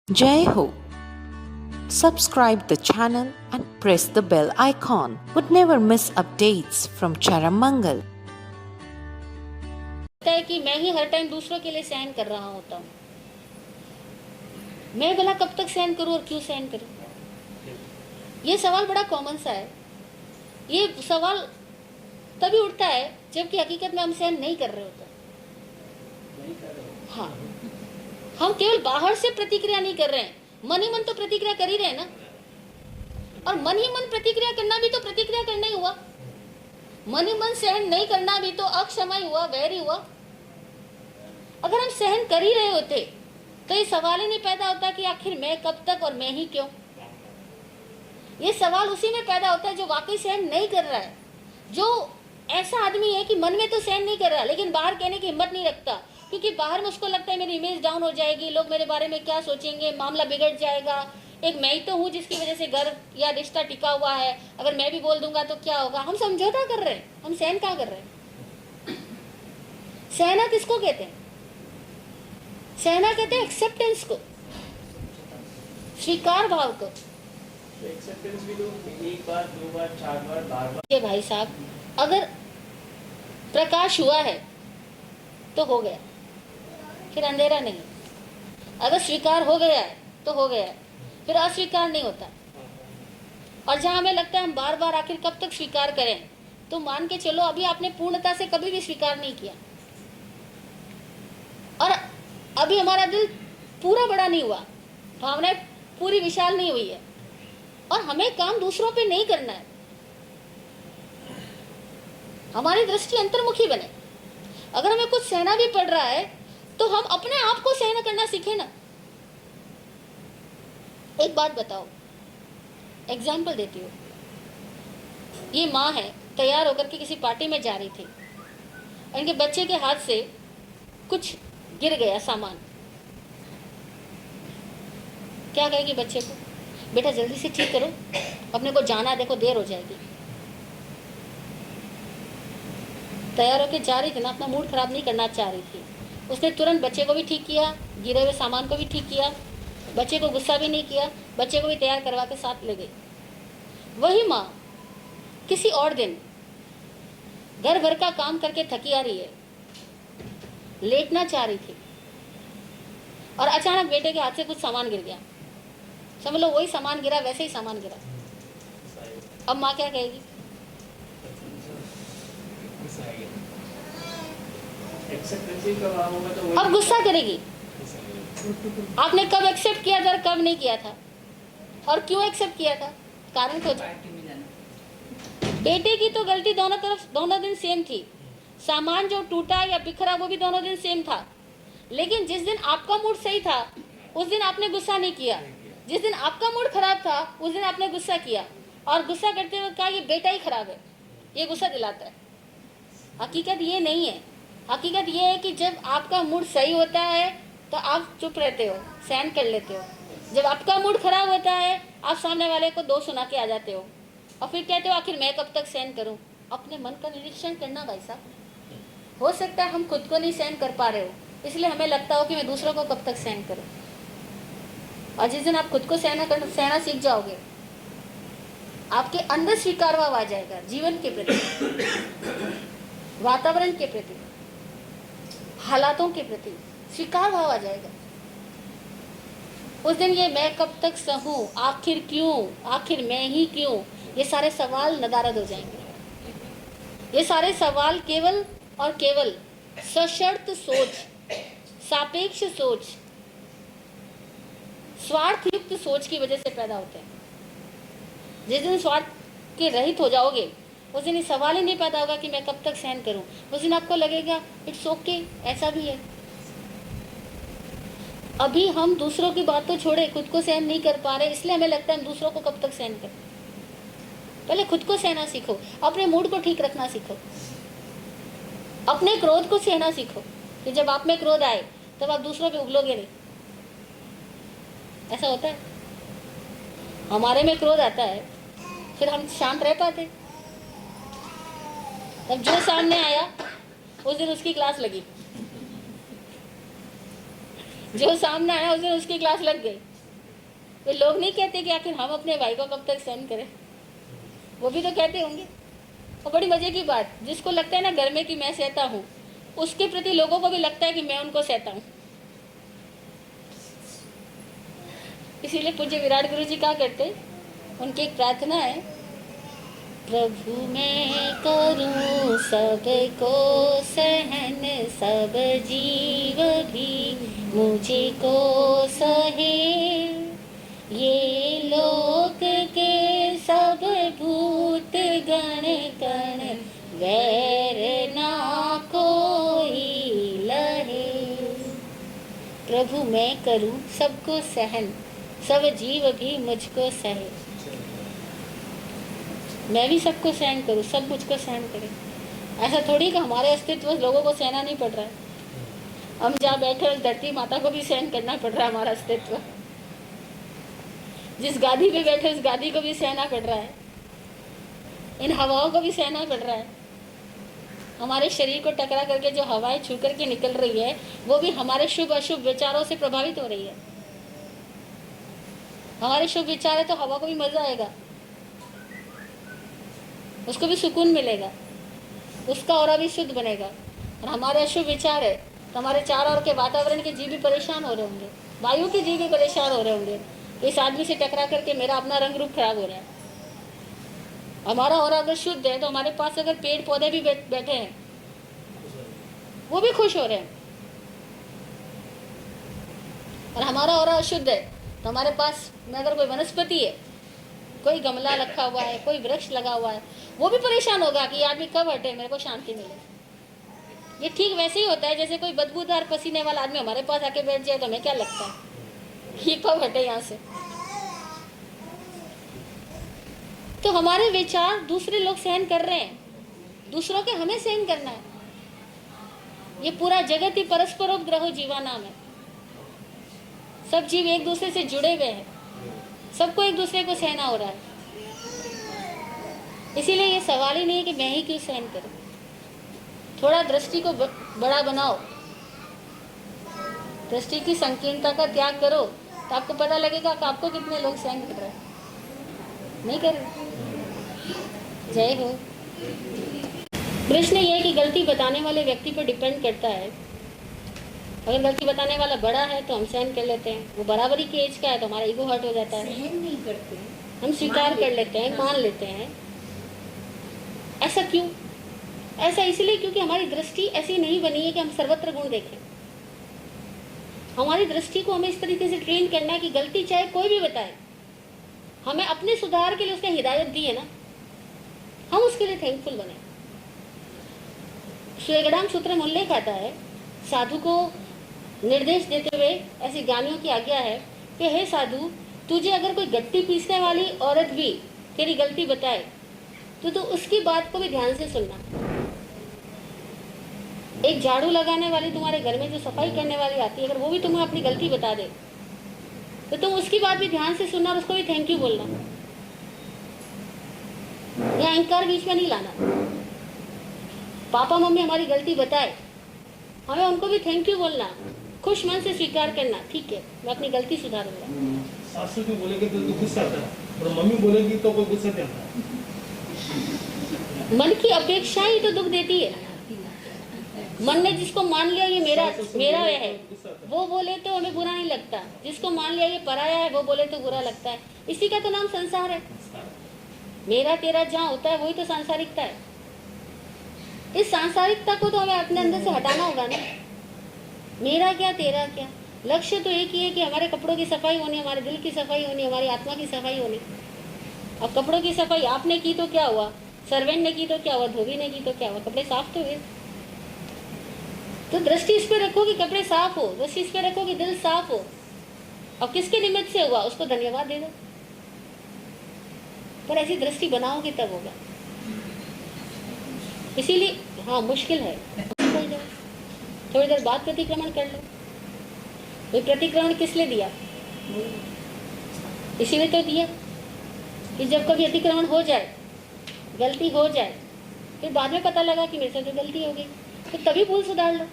Jai Ho. Subscribe the channel and press the bell icon. Would never miss updates from Charamangal. है कि मैं ही हर time दूसरों के लिए सहन कर रहा होता हूँ। मैं भला कब तक सहन करूँ और क्यों सहन करूँ? ये सवाल बड़ा कॉमन सा है। ये सवाल तभी उठता है जबकि हकीकत में हम सहन नहीं कर रहे होते। हाँ, हम केवल बाहर से प्रतिक्रिया नहीं कर रहे हैं, मन ही मन तो प्रतिक्रिया कर ही रहे हैं ना। और मन ही मन प्रतिक्रिया करना भी तो प्रतिक्रिया करना ही हुआ। मन ही मन सहन नहीं करना भी तो अक्षमा ही हुआ, वैर ही हुआ। अगर हम सहन कर ही रहे होते तो ये सवाल ही नहीं पैदा होता कि आखिर मैं कब तक और मैं ही क्यों। ये सवाल उसी में पैदा होता है जो वाकई सहन नहीं कर रहा है, जो ऐसा आदमी है कि मन में तो सहन नहीं कर रहा लेकिन बाहर कहने की हिम्मत नहीं रखता, क्योंकि बाहर मुझको लगता है मेरी इमेज डाउन हो जाएगी, लोग मेरे बारे में क्या सोचेंगे, मामला बिगड़ जाएगा। एक मैं ही तो हूँ जिसकी वजह से घर या रिश्ता टिका हुआ है, अगर मैं भी बोल दूंगा तो क्या होगा। हम समझौता कर रहे हैं, हम सहन क्या कर रहे हैं? सहना किसको कहते हैं? सहना कहते हैं एक्सेप्टेंस को, स्वीकार भाव को। एक्सेप्टेंस भी तो एक बार, दो बार, चार बार, बार बार। ये भाई साहब, अगर प्रकाश हुआ है तो हो गया, फिर अंधेरा नहीं। अगर स्वीकार हो गया है तो हो गया है, फिर अस्वीकार नहीं होता। और जहां हमें लगता है हम बार बार आखिर कब तक स्वीकार करें, तो मान के चलो अभी आपने पूर्णता से कभी भी स्वीकार नहीं किया और अभी हमारा दिल पूरा बड़ा नहीं हुआ, भावनाएं पूरी विशाल नहीं हुई है और हमें काम दूसरों पे नहीं करना है। हमारी दृष्टि अंतर्मुखी बने। अगर हमें कुछ सहना भी पड़ रहा है तो हम अपने आप को सहन करना सीखें ना। एक बात बताओ, एग्जाम्पल देती हूँ। ये माँ है, तैयार होकर के किसी पार्टी में जा रही थी, इनके बच्चे के हाथ से कुछ गिर गया सामान। क्या कहेगी बच्चे को? बेटा जल्दी से ठीक करो, अपने को जाना, देखो देर हो जाएगी। तैयार होकर जा रही थी ना, अपना मूड खराब नहीं करना चाह रही थी। उसने तुरंत बच्चे को भी ठीक किया, गिरे हुए सामान को भी ठीक किया, बच्चे को गुस्सा भी नहीं किया, बच्चे को भी तैयार करवा के साथ ले गई। वही माँ किसी और दिन घर भर का काम करके थकी आ रही है, लेटना चाह रही थी और अचानक बेटे के हाथ से कुछ सामान गिर गया। समझ लो वही सामान गिरा, वैसे ही सामान गिरा। अब माँ क्या कहेगी? अब गुस्सा करेगी। आपने कब एक्सेप्ट किया था और कब नहीं किया था, और क्यों एक्सेप्ट किया था? कारण खोजो। बेटे की तो गलती दोनों दिन सेम थी। सामान जो टूटा या बिखरा वो भी दोनों दिन सेम था, लेकिन जिस दिन आपका मूड सही था उस दिन आपने गुस्सा नहीं किया। जिस दिन आपका मूड खराब था उस दिन आपने गुस्सा किया और गुस्सा करते हुए कहा ये बेटा ही खराब है, ये गुस्सा दिलाता है। हकीकत ये नहीं है। हकीकत ये है कि जब आपका मूड सही होता है तो आप चुप रहते हो, सहन कर लेते हो। जब आपका मूड खराब होता है आप सामने वाले को दोष सुना के आ जाते हो और फिर कहते हो आखिर मैं कब तक सहन करूं। अपने मन का निरीक्षण करना भाई साहब। हो सकता है हम खुद को नहीं सहन कर पा रहे हो, इसलिए हमें लगता हो कि मैं दूसरों को कब तक सहन करूं। और जिस दिन आप खुद को सहना सीख जाओगे, आपके अंदर स्वीकार भाव आ जाएगा, जीवन के प्रति, वातावरण के प्रति, हालातों के प्रति स्वीकार भाव आ जाएगा। उस दिन ये मैं कब तक सहूं, आखिर क्यों, आखिर मैं ही क्यों, ये सारे सवाल नदारद हो जाएंगे। ये सारे सवाल केवल और केवल सशर्त सोच, सापेक्ष सोच, स्वार्थ युक्त सोच की वजह से पैदा होते हैं। जिस दिन स्वार्थ के रहित हो जाओगे उस दिन ये सवाल ही नहीं पैदा होगा कि मैं कब तक सहन करूं। उस दिन आपको लगेगा इट्स ओके, ऐसा भी है। अभी हम दूसरों की बात तो छोड़े, खुद को सहन नहीं कर पा रहे, इसलिए हमें लगता है हम दूसरों को कब तक सहन करें। पहले खुद को सहना सीखो, अपने मूड को ठीक रखना सीखो, अपने क्रोध को सहना सीखो कि जब आप में क्रोध आए तब आप दूसरों पे उगलोगे नहीं। ऐसा होता है, हमारे में क्रोध आता है फिर हम शांत रह पाते। तब जो सामने आया उस दिन उसकी क्लास लगी, जो सामने आया उस दिन उसकी क्लास लग गई। वे लोग नहीं कहते कि आखिर हम अपने भाई को कब तक सहन करें, वो भी तो कहते होंगे। और बड़ी मजे की बात, जिसको लगता है ना घर में कि मैं सहता हूँ, उसके प्रति लोगों को भी लगता है कि मैं उनको सहता हूँ। इसीलिए पूज्य विराट गुरु जी क्या करते, उनकी एक प्रार्थना है, प्रभु मैं करूं सबको सहन, सब जीव भी मुझे को सहे, ये लोक के सब भूत गण कण, वैर ना कोई लहे। प्रभु मैं करूं सबको सहन, सब जीव भी मुझको सहे। मैं भी सबको सहन करूं, सब मुझको सहन करें। ऐसा थोड़ी कि हमारे अस्तित्व लोगों को सहना नहीं पड़ रहा है। हम जहाँ बैठे उस धरती माता को भी सहन करना पड़ रहा है, हमारा अस्तित्व। जिस गादी पे बैठे उस गादी को भी सहना पड़ रहा है, इन हवाओं को भी सहना पड़ रहा है। हमारे शरीर को टकरा करके जो हवाएं छू करके निकल रही है, वो भी हमारे शुभ अशुभ विचारों से प्रभावित हो रही है। हमारे शुभ विचार है तो हवा को भी मजा आएगा, उसको भी सुकून मिलेगा, उसका ऑरा भी शुद्ध बनेगा। और हमारे अशुभ विचार है तो हमारे चारों ओर के वातावरण के जीव भी परेशान हो रहे होंगे, वायु के जीव भी परेशान हो रहे होंगे। इस आदमी से टकरा करके मेरा अपना रंग रूप खराब हो रहा है। हमारा ऑरा अगर शुद्ध है तो हमारे पास अगर पेड़ पौधे भी बैठे हैं, वो भी खुश हो रहे हैं। और हमारा ऑरा अशुद्ध है तो हमारे पास में अगर कोई वनस्पति है, कोई गमला रखा हुआ है, कोई वृक्ष लगा हुआ है, वो भी परेशान होगा कि आदमी कब हटे, मेरे को शांति मिले। ये ठीक वैसे ही होता है जैसे कोई बदबूदार पसीने वाला आदमी हमारे पास आके बैठ जाए तो हमें क्या लगता है, ये कब हटे यहाँ से। तो हमारे विचार दूसरे लोग सहन कर रहे हैं, दूसरों के हमें सहन करना है। ये पूरा जगत ही परस्परोपद्रव जीवा नाम है। सब जीव एक दूसरे से जुड़े हुए हैं, सबको एक दूसरे को सहना हो रहा है। इसीलिए ये सवाल ही नहीं है कि मैं ही क्यों सहन करूं। थोड़ा दृष्टि को बड़ा बनाओ, दृष्टि की संकीर्णता का त्याग करो, तो आपको पता लगेगा कि आपको कितने लोग सहन कर रहे हैं, नहीं कर रहे। जय हो। प्रश्न ये है कि गलती बताने वाले व्यक्ति पर डिपेंड करता है। अगर गलती बताने वाला बड़ा है तो हम सहन कर लेते हैं, वो बराबरी की एज का है तो हमारा ईगो हर्ट हो जाता है, सहन नहीं करते, हम स्वीकार कर लेते हैं, मान लेते हैं। ऐसा क्यों? ऐसा इसलिए क्योंकि हमारी दृष्टि ऐसी नहीं बनी है कि हम सर्वत्र गुण देखें। हमारी दृष्टि को हमें इस तरीके से ट्रेन करना है कि गलती चाहे कोई भी बताए, हमें अपने सुधार के लिए उसने हिदायत दी है ना, हम उसके लिए थैंकफुल बने। स्वेगडाम सूत्र में उल्लेख आता है, साधु को निर्देश देते हुए ऐसी गानियों की आज्ञा है कि हे साधु, तुझे अगर कोई गट्टी पीसने वाली औरत भी तेरी गलती बताए तो तू उसकी बात को भी ध्यान से सुनना। एक झाड़ू लगाने वाली तुम्हारे घर में जो सफाई करने वाली आती है, अगर वो भी तुम्हें अपनी गलती बता दे तो तुम उसकी बात भी ध्यान से सुनना और उसको भी थैंक यू बोलना। या अहंकार बीच में नहीं लाना। पापा मम्मी हमारी गलती बताए, हमें उनको भी थैंक यू बोलना, खुश मन से स्वीकार करना, ठीक है मैं अपनी गलती सुधारूंगा। सासू जी बोलेगी तो गुस्सा आता है, और मम्मी बोलेगी तो कोई गुस्सा नहीं आता। मन की अपेक्षाएं ही तो दुख देती है। मन ने जिसको मान लिया ये मेरा है, वो बोले तो हमें बुरा नहीं लगता। जिसको मान लिया ये पराया है, वो बोले तो बुरा लगता है। इसी का तो नाम संसार है। मेरा तेरा जहाँ होता है वही तो सांसारिकता है। इस सांसारिकता को तो हमें अपने अंदर से हटाना होगा ना। मेरा क्या तेरा क्या, लक्ष्य तो एक ही है कि हमारे कपड़ों की सफाई होनी, हमारे दिल की सफाई होनी, हमारी आत्मा की सफाई होनी। अब कपड़ों की सफाई आपने की तो क्या हुआ, सर्वेंट ने की तो क्या हुआ, धोबी ने की तो क्या हुआ, कपड़े साफ तो हुए। तो दृष्टि इस पे रखो कि कपड़े साफ हो, दृष्टि इस पे रखो कि दिल साफ हो। अब किसके निमित्त से हुआ उसको धन्यवाद दे दो, पर ऐसी दृष्टि बनाओगे तब होगा। इसीलिए हाँ मुश्किल है, थोड़ी देर बाद प्रतिक्रमण कर लो। ये प्रतिक्रमण किस लिए दिया? इसीलिए तो दिया कि जब कभी अतिक्रमण हो जाए, गलती हो जाए, फिर बाद में पता लगा कि मेरे से तो गलती हो गई, तो तभी भूल सुधार लो।